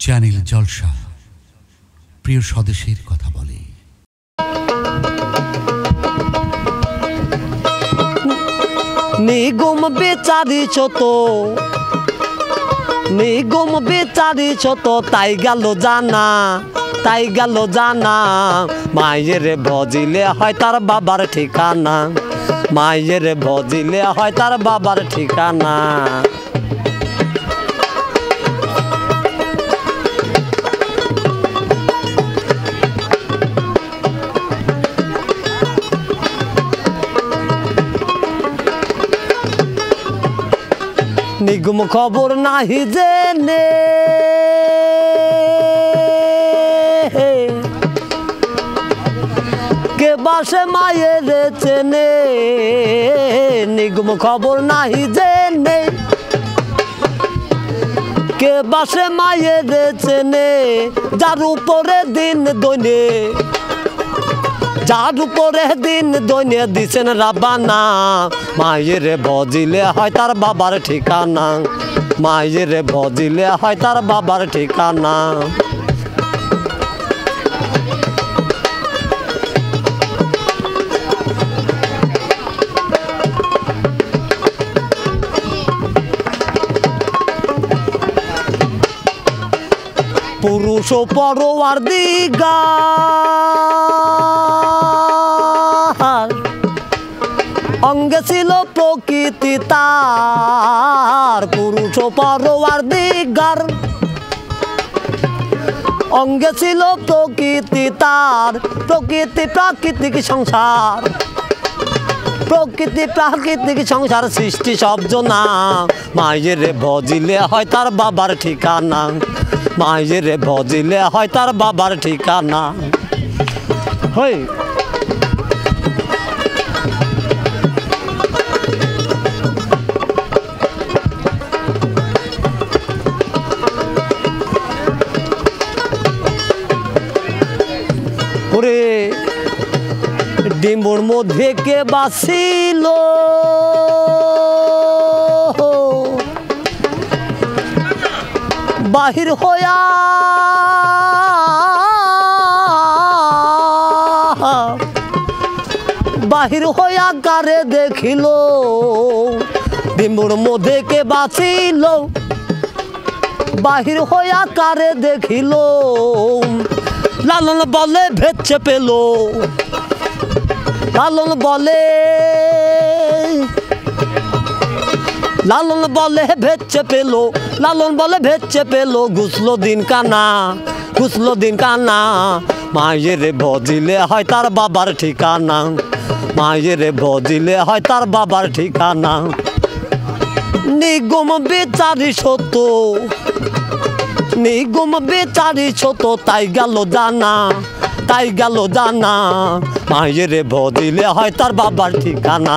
Channel জলসা প্রিয় স্বদেশের কথা বলে। নিগম বেচারি ছোট নিগম বেচারি ছোট তাই গেল জানা মায়ের ভজিলে হয় তার বাবার ঠিকানা, মায়ের ভজিলে হয় তার বাবার ঠিকানা। নিগম খবর নাহি জেনে কে বাসে মায়ের চেনে, নিগম খবর নাহি জেনে কে বাসে মায়ের চেনে, যার উপরে দিন দৈনে দিছেন রাব্বানা, মায়ের ভজিলে হয় তার বাবার ঠিকানা, মায়ের ভজিলে হয় তার বাবার ঠিকানা। পুরুষ পরোয়ার দিগার অঙ্গে ছিল প্রকৃতি তার, পুরুষ পরোয়ার দিগার অঙ্গে ছিল প্রকৃতি তার। প্রকৃতি প্রাকৃতিক সংসার, প্রকৃতি প্রাকৃতিক সংসার সৃষ্টি শব্দ না, মায়ের ভজিলে হয় তার বাবার ঠিকানা, মায়ের ভজিলে হয় তার বাবার ঠিকানা। হই ওরে ডিম্বুর মধ্যে কে বাসিল বাহির হইয়া, বাহির হইয়া কারে দেখিল, ডিম্বুর মধ্যে কে বাঁচিল বাহির হইয়া কারে দেখিল, লালন বলে ভেচ্ছে পেল, লালন বলে ভেচ্ছে পেল, লালন বলে ভেচ্ছে পেল, ঘুষলো দিন কানা, মায়ের ভজিলে হয় তার বাবার ঠিকানা, মায়ের ভজিলে হয় তার বাবার ঠিকানা। নিগম বেচারি ছোট তাই গেল জানা, মায়ের ভজিলে হয় তার বাবার ঠিকানা,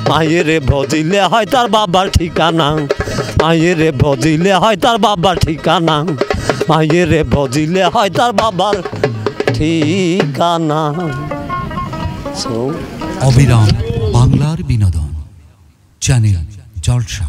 মায়ের ভজিলে হয় তার বাবার ঠিকানা, মায়ের ভজিলে হয় তার বাবার ঠিকানা, মায়ের ভজিলে হয় তার বাবার ঠিকানা। অবিরাম বাংলার বিনোদন চ্যানেল জলসা।